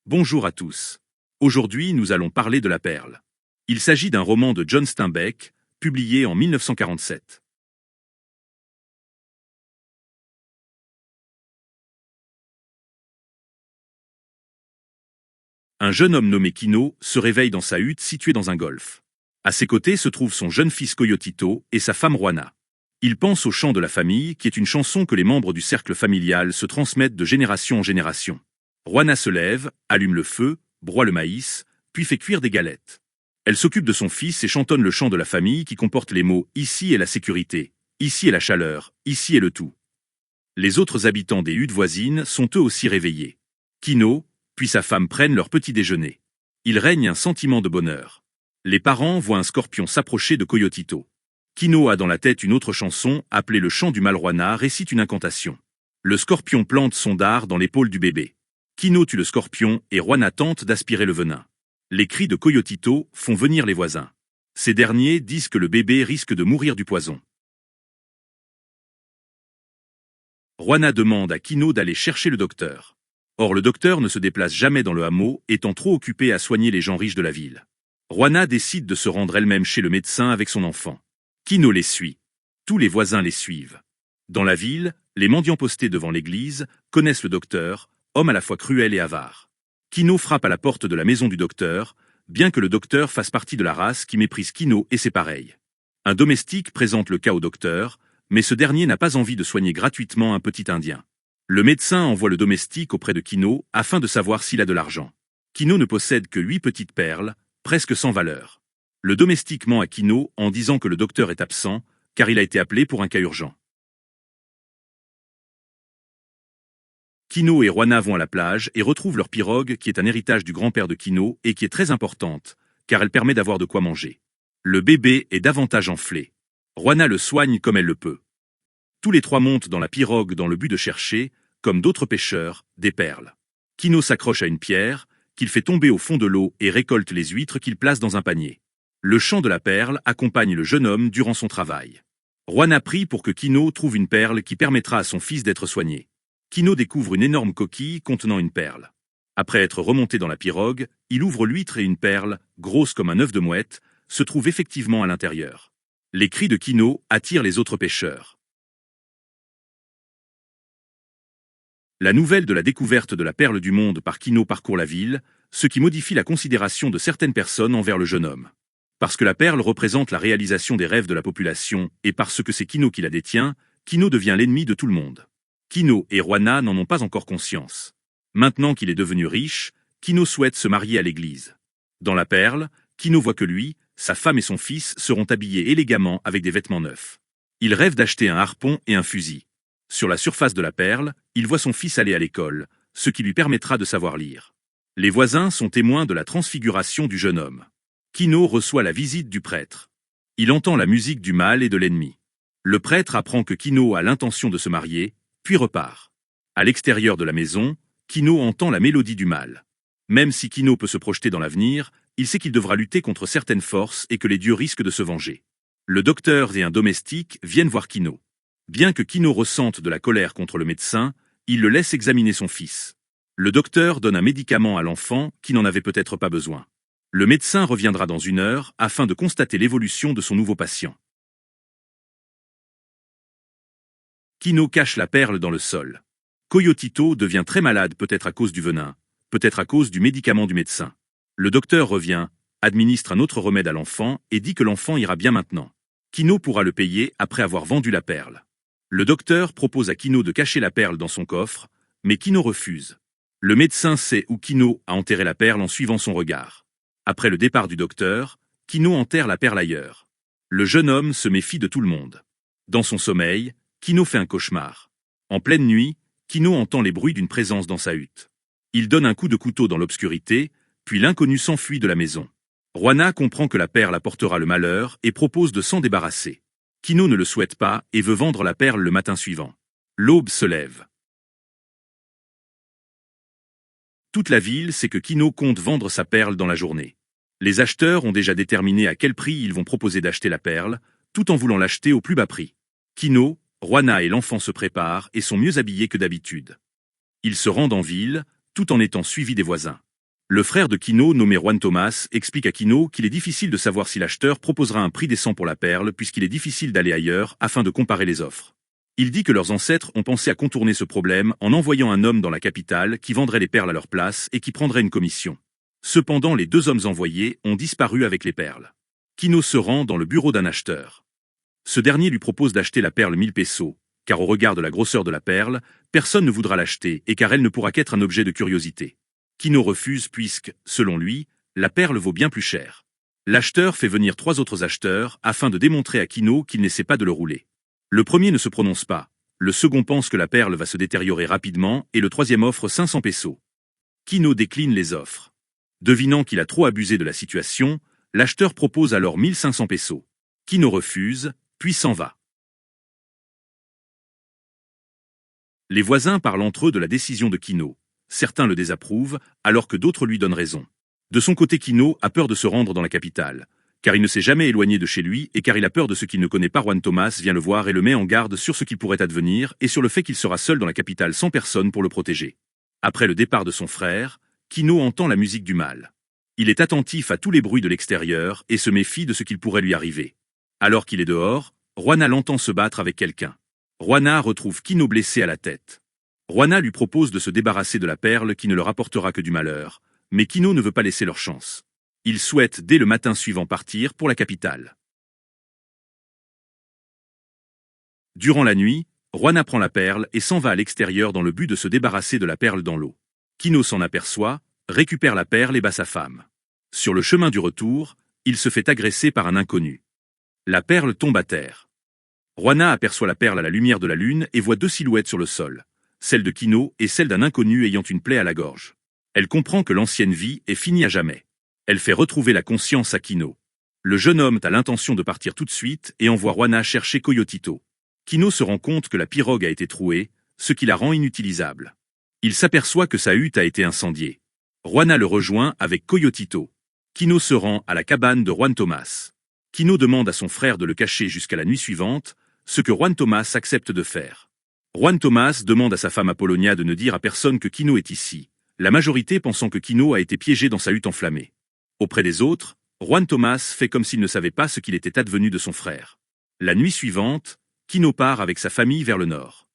Bonjour à tous. Aujourd'hui, nous allons parler de La Perle. Il s'agit d'un roman de John Steinbeck, publié en 1947. Un jeune homme nommé Kino se réveille dans sa hutte située dans un golfe. À ses côtés se trouve son jeune fils Coyotito et sa femme Juana. Il pense au chant de la famille, qui est une chanson que les membres du cercle familial se transmettent de génération en génération. Juana se lève, allume le feu, broie le maïs, puis fait cuire des galettes. Elle s'occupe de son fils et chantonne le chant de la famille qui comporte les mots « Ici est la sécurité »,« Ici est la chaleur »,« Ici est le tout ». Les autres habitants des huttes voisines sont eux aussi réveillés. Kino, puis sa femme prennent leur petit déjeuner. Il règne un sentiment de bonheur. Les parents voient un scorpion s'approcher de Coyotito. Kino a dans la tête une autre chanson, appelée le chant du Malroana, récite une incantation. Le scorpion plante son dard dans l'épaule du bébé. Kino tue le scorpion et Juana tente d'aspirer le venin. Les cris de Coyotito font venir les voisins. Ces derniers disent que le bébé risque de mourir du poison. Juana demande à Kino d'aller chercher le docteur. Or le docteur ne se déplace jamais dans le hameau, étant trop occupé à soigner les gens riches de la ville. Juana décide de se rendre elle-même chez le médecin avec son enfant. Kino les suit. Tous les voisins les suivent. Dans la ville, les mendiants postés devant l'église connaissent le docteur, homme à la fois cruel et avare. Kino frappe à la porte de la maison du docteur, bien que le docteur fasse partie de la race qui méprise Kino et ses pareils. Un domestique présente le cas au docteur, mais ce dernier n'a pas envie de soigner gratuitement un petit Indien. Le médecin envoie le domestique auprès de Kino afin de savoir s'il a de l'argent. Kino ne possède que 8 petites perles, presque sans valeur. Le domestique ment à Kino en disant que le docteur est absent, car il a été appelé pour un cas urgent. Kino et Juana vont à la plage et retrouvent leur pirogue qui est un héritage du grand-père de Kino et qui est très importante, car elle permet d'avoir de quoi manger. Le bébé est davantage enflé. Juana le soigne comme elle le peut. Tous les trois montent dans la pirogue dans le but de chercher, comme d'autres pêcheurs, des perles. Kino s'accroche à une pierre, qu'il fait tomber au fond de l'eau et récolte les huîtres qu'il place dans un panier. Le chant de la perle accompagne le jeune homme durant son travail. Juana prie pour que Kino trouve une perle qui permettra à son fils d'être soigné. Kino découvre une énorme coquille contenant une perle. Après être remonté dans la pirogue, il ouvre l'huître et une perle, grosse comme un œuf de mouette, se trouve effectivement à l'intérieur. Les cris de Kino attirent les autres pêcheurs. La nouvelle de la découverte de la perle du monde par Kino parcourt la ville, ce qui modifie la considération de certaines personnes envers le jeune homme. Parce que la perle représente la réalisation des rêves de la population et parce que c'est Kino qui la détient, Kino devient l'ennemi de tout le monde. Kino et Juana n'en ont pas encore conscience. Maintenant qu'il est devenu riche, Kino souhaite se marier à l'église. Dans la perle, Kino voit que lui, sa femme et son fils seront habillés élégamment avec des vêtements neufs. Il rêve d'acheter un harpon et un fusil. Sur la surface de la perle, il voit son fils aller à l'école, ce qui lui permettra de savoir lire. Les voisins sont témoins de la transfiguration du jeune homme. Kino reçoit la visite du prêtre. Il entend la musique du mal et de l'ennemi. Le prêtre apprend que Kino a l'intention de se marier, puis repart. À l'extérieur de la maison, Kino entend la mélodie du mal. Même si Kino peut se projeter dans l'avenir, il sait qu'il devra lutter contre certaines forces et que les dieux risquent de se venger. Le docteur et un domestique viennent voir Kino. Bien que Kino ressente de la colère contre le médecin, il le laisse examiner son fils. Le docteur donne un médicament à l'enfant qui n'en avait peut-être pas besoin. Le médecin reviendra dans 1 heure afin de constater l'évolution de son nouveau patient. Kino cache la perle dans le sol. Coyotito devient très malade, peut-être à cause du venin, peut-être à cause du médicament du médecin. Le docteur revient, administre un autre remède à l'enfant et dit que l'enfant ira bien maintenant. Kino pourra le payer après avoir vendu la perle. Le docteur propose à Kino de cacher la perle dans son coffre, mais Kino refuse. Le médecin sait où Kino a enterré la perle en suivant son regard. Après le départ du docteur, Kino enterre la perle ailleurs. Le jeune homme se méfie de tout le monde. Dans son sommeil, Kino fait un cauchemar. En pleine nuit, Kino entend les bruits d'une présence dans sa hutte. Il donne un coup de couteau dans l'obscurité, puis l'inconnu s'enfuit de la maison. Juana comprend que la perle apportera le malheur et propose de s'en débarrasser. Kino ne le souhaite pas et veut vendre la perle le matin suivant. L'aube se lève. Toute la ville sait que Kino compte vendre sa perle dans la journée. Les acheteurs ont déjà déterminé à quel prix ils vont proposer d'acheter la perle, tout en voulant l'acheter au plus bas prix. Kino, Juana et l'enfant se préparent et sont mieux habillés que d'habitude. Ils se rendent en ville, tout en étant suivis des voisins. Le frère de Kino, nommé Juan Thomas, explique à Kino qu'il est difficile de savoir si l'acheteur proposera un prix décent pour la perle puisqu'il est difficile d'aller ailleurs afin de comparer les offres. Il dit que leurs ancêtres ont pensé à contourner ce problème en envoyant un homme dans la capitale qui vendrait les perles à leur place et qui prendrait une commission. Cependant, les 2 hommes envoyés ont disparu avec les perles. Kino se rend dans le bureau d'un acheteur. Ce dernier lui propose d'acheter la perle 1000 pesos, car au regard de la grosseur de la perle, personne ne voudra l'acheter et car elle ne pourra qu'être un objet de curiosité. Kino refuse puisque, selon lui, la perle vaut bien plus cher. L'acheteur fait venir 3 autres acheteurs afin de démontrer à Kino qu'il n'essaie pas de le rouler. Le premier ne se prononce pas, le second pense que la perle va se détériorer rapidement et le troisième offre 500 pesos. Kino décline les offres. Devinant qu'il a trop abusé de la situation, l'acheteur propose alors 1500 pesos. Kino refuse, puis s'en va. Les voisins parlent entre eux de la décision de Kino. Certains le désapprouvent, alors que d'autres lui donnent raison. De son côté, Kino a peur de se rendre dans la capitale, car il ne s'est jamais éloigné de chez lui et car il a peur de ce qu'il ne connaît pas. Juan Thomas vient le voir et le met en garde sur ce qui pourrait advenir et sur le fait qu'il sera seul dans la capitale sans personne pour le protéger. Après le départ de son frère, Kino entend la musique du mal. Il est attentif à tous les bruits de l'extérieur et se méfie de ce qu'il pourrait lui arriver. Alors qu'il est dehors, Juana l'entend se battre avec quelqu'un. Juana retrouve Kino blessé à la tête. Juana lui propose de se débarrasser de la perle qui ne leur apportera que du malheur, mais Kino ne veut pas laisser leur chance. Il souhaite dès le matin suivant partir pour la capitale. Durant la nuit, Juana prend la perle et s'en va à l'extérieur dans le but de se débarrasser de la perle dans l'eau. Kino s'en aperçoit, récupère la perle et bat sa femme. Sur le chemin du retour, il se fait agresser par un inconnu. La perle tombe à terre. Juana aperçoit la perle à la lumière de la lune et voit 2 silhouettes sur le sol, celle de Kino et celle d'un inconnu ayant une plaie à la gorge. Elle comprend que l'ancienne vie est finie à jamais. Elle fait retrouver la conscience à Kino. Le jeune homme a l'intention de partir tout de suite et envoie Juana chercher Coyotito. Kino se rend compte que la pirogue a été trouée, ce qui la rend inutilisable. Il s'aperçoit que sa hutte a été incendiée. Juana le rejoint avec Coyotito. Kino se rend à la cabane de Juan Thomas. Kino demande à son frère de le cacher jusqu'à la nuit suivante, ce que Juan Thomas accepte de faire. Juan Thomas demande à sa femme Apollonia de ne dire à personne que Kino est ici, la majorité pensant que Kino a été piégé dans sa hutte enflammée. Auprès des autres, Juan Thomas fait comme s'il ne savait pas ce qu'il était advenu de son frère. La nuit suivante, Kino part avec sa famille vers le nord.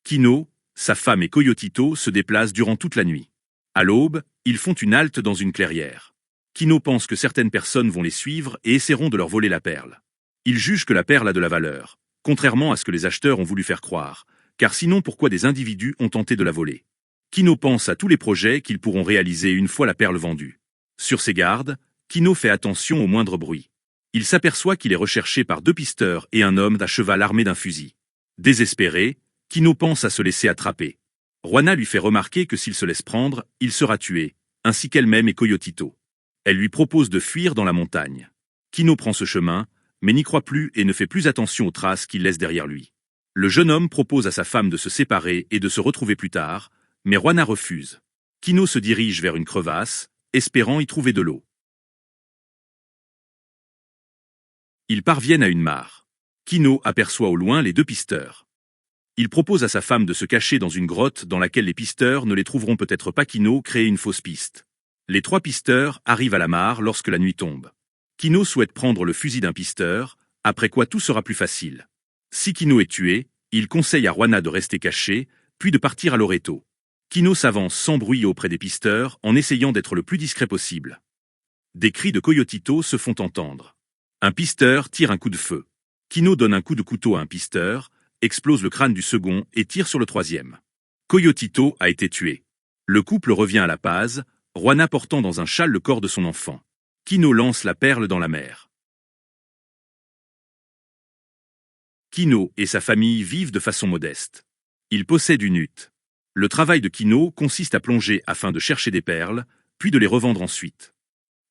Kino, sa femme et Coyotito se déplacent durant toute la nuit. À l'aube, ils font une halte dans une clairière. Kino pense que certaines personnes vont les suivre et essaieront de leur voler la perle. Il juge que la perle a de la valeur, contrairement à ce que les acheteurs ont voulu faire croire, car sinon pourquoi des individus ont tenté de la voler? Kino pense à tous les projets qu'ils pourront réaliser une fois la perle vendue. Sur ses gardes, Kino fait attention au moindre bruit. Il s'aperçoit qu'il est recherché par 2 pisteurs et un homme à cheval armé d'un fusil. Désespéré, Kino pense à se laisser attraper. Juana lui fait remarquer que s'il se laisse prendre, il sera tué, ainsi qu'elle-même et Coyotito. Elle lui propose de fuir dans la montagne. Kino prend ce chemin, mais n'y croit plus et ne fait plus attention aux traces qu'il laisse derrière lui. Le jeune homme propose à sa femme de se séparer et de se retrouver plus tard, mais Juana refuse. Kino se dirige vers une crevasse, espérant y trouver de l'eau. Ils parviennent à une mare. Kino aperçoit au loin les 2 pisteurs. Il propose à sa femme de se cacher dans une grotte dans laquelle les pisteurs ne les trouveront peut-être pas. Kino crée une fausse piste. Les 3 pisteurs arrivent à la mare lorsque la nuit tombe. Kino souhaite prendre le fusil d'un pisteur, après quoi tout sera plus facile. Si Kino est tué, il conseille à Juana de rester cachée, puis de partir à Loreto. Kino s'avance sans bruit auprès des pisteurs en essayant d'être le plus discret possible. Des cris de Coyotito se font entendre. Un pisteur tire un coup de feu. Kino donne un coup de couteau à un pisteur, explose le crâne du second et tire sur le 3e. Coyotito a été tué. Le couple revient à la Paz, Juana portant dans un châle le corps de son enfant. Kino lance la perle dans la mer. Kino et sa famille vivent de façon modeste. Ils possèdent une hutte. Le travail de Kino consiste à plonger afin de chercher des perles, puis de les revendre ensuite.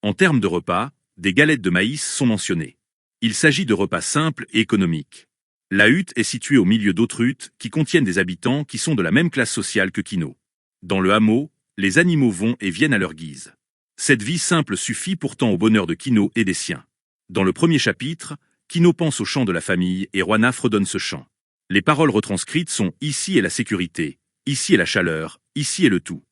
En termes de repas, des galettes de maïs sont mentionnées. Il s'agit de repas simples et économiques. La hutte est située au milieu d'autres huttes qui contiennent des habitants qui sont de la même classe sociale que Kino. Dans le hameau, les animaux vont et viennent à leur guise. Cette vie simple suffit pourtant au bonheur de Kino et des siens. Dans le premier chapitre, Kino pense au chant de la famille et Juana fredonne ce chant. Les paroles retranscrites sont « Ici est la sécurité », Ici est la chaleur, ici est le tout.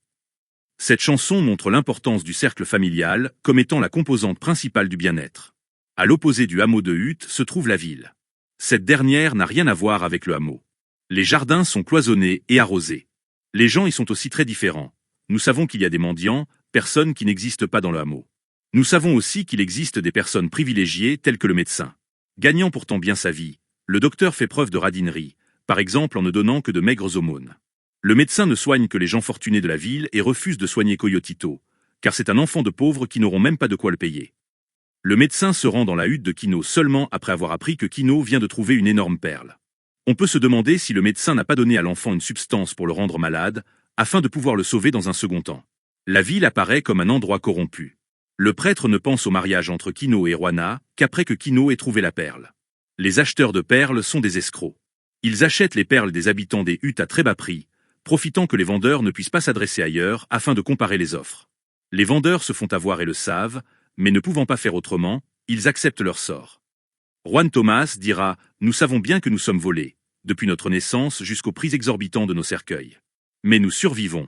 Cette chanson montre l'importance du cercle familial comme étant la composante principale du bien-être. À l'opposé du hameau de hutte se trouve la ville. Cette dernière n'a rien à voir avec le hameau. Les jardins sont cloisonnés et arrosés. Les gens y sont aussi très différents. Nous savons qu'il y a des mendiants, personnes qui n'existent pas dans le hameau. Nous savons aussi qu'il existe des personnes privilégiées telles que le médecin. Gagnant pourtant bien sa vie, le docteur fait preuve de radinerie, par exemple en ne donnant que de maigres aumônes. Le médecin ne soigne que les gens fortunés de la ville et refuse de soigner Coyotito, car c'est un enfant de pauvres qui n'auront même pas de quoi le payer. Le médecin se rend dans la hutte de Kino seulement après avoir appris que Kino vient de trouver une énorme perle. On peut se demander si le médecin n'a pas donné à l'enfant une substance pour le rendre malade, afin de pouvoir le sauver dans un second temps. La ville apparaît comme un endroit corrompu. Le prêtre ne pense au mariage entre Kino et Juana qu'après que Kino ait trouvé la perle. Les acheteurs de perles sont des escrocs. Ils achètent les perles des habitants des huttes à très bas prix, profitant que les vendeurs ne puissent pas s'adresser ailleurs afin de comparer les offres. Les vendeurs se font avoir et le savent, mais ne pouvant pas faire autrement, ils acceptent leur sort. Juan Thomas dira « Nous savons bien que nous sommes volés, depuis notre naissance jusqu'au prix exorbitant de nos cercueils. Mais nous survivons. »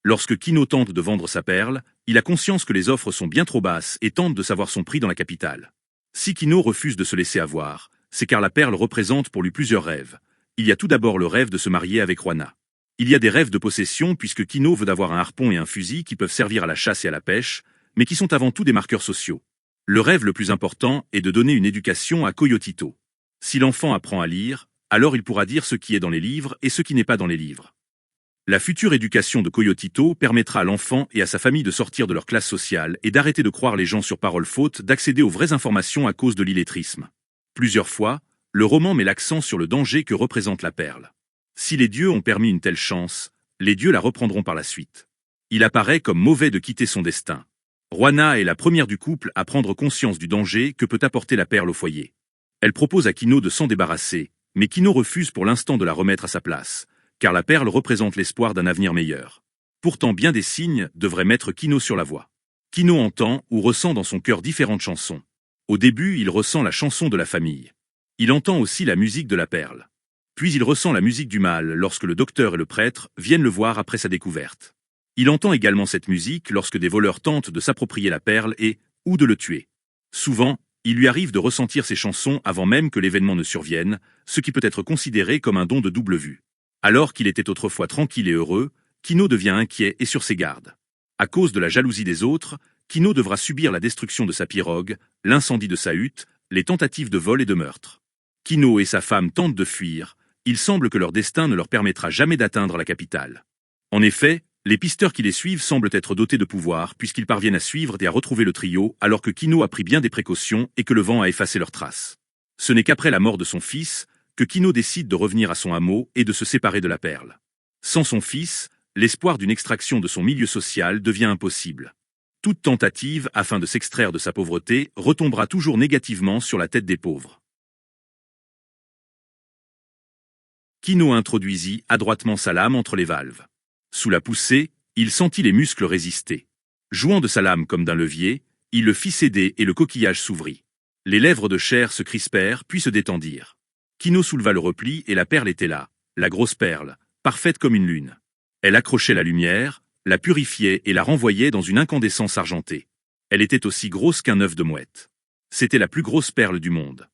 Lorsque Kino tente de vendre sa perle, il a conscience que les offres sont bien trop basses et tente de savoir son prix dans la capitale. Si Kino refuse de se laisser avoir, c'est car la perle représente pour lui plusieurs rêves. Il y a tout d'abord le rêve de se marier avec Juana. Il y a des rêves de possession puisque Kino veut avoir un harpon et un fusil qui peuvent servir à la chasse et à la pêche, mais qui sont avant tout des marqueurs sociaux. Le rêve le plus important est de donner une éducation à Coyotito. Si l'enfant apprend à lire, alors il pourra dire ce qui est dans les livres et ce qui n'est pas dans les livres. La future éducation de Coyotito permettra à l'enfant et à sa famille de sortir de leur classe sociale et d'arrêter de croire les gens sur parole faute d'accéder aux vraies informations à cause de l'illettrisme. Plusieurs fois, le roman met l'accent sur le danger que représente la perle. Si les dieux ont permis une telle chance, les dieux la reprendront par la suite. Il apparaît comme mauvais de quitter son destin. Juana est la première du couple à prendre conscience du danger que peut apporter la perle au foyer. Elle propose à Kino de s'en débarrasser, mais Kino refuse pour l'instant de la remettre à sa place, car la perle représente l'espoir d'un avenir meilleur. Pourtant bien des signes devraient mettre Kino sur la voie. Kino entend ou ressent dans son cœur différentes chansons. Au début, il ressent la chanson de la famille. Il entend aussi la musique de la perle. Puis il ressent la musique du mal lorsque le docteur et le prêtre viennent le voir après sa découverte. Il entend également cette musique lorsque des voleurs tentent de s'approprier la perle ou de le tuer. Souvent, il lui arrive de ressentir ces chansons avant même que l'événement ne survienne, ce qui peut être considéré comme un don de double vue. Alors qu'il était autrefois tranquille et heureux, Kino devient inquiet et sur ses gardes. À cause de la jalousie des autres, Kino devra subir la destruction de sa pirogue, l'incendie de sa hutte, les tentatives de vol et de meurtre. Kino et sa femme tentent de fuir, il semble que leur destin ne leur permettra jamais d'atteindre la capitale. En effet, les pisteurs qui les suivent semblent être dotés de pouvoir puisqu'ils parviennent à suivre et à retrouver le trio alors que Kino a pris bien des précautions et que le vent a effacé leurs traces. Ce n'est qu'après la mort de son fils que Kino décide de revenir à son hameau et de se séparer de la perle. Sans son fils, l'espoir d'une extraction de son milieu social devient impossible. Toute tentative afin de s'extraire de sa pauvreté retombera toujours négativement sur la tête des pauvres. Kino introduisit adroitement sa lame entre les valves. Sous la poussée, il sentit les muscles résister. Jouant de sa lame comme d'un levier, il le fit céder et le coquillage s'ouvrit. Les lèvres de chair se crispèrent puis se détendirent. Kino souleva le repli et la perle était là, la grosse perle, parfaite comme une lune. Elle accrochait la lumière, la purifiait et la renvoyait dans une incandescence argentée. Elle était aussi grosse qu'un œuf de mouette. C'était la plus grosse perle du monde.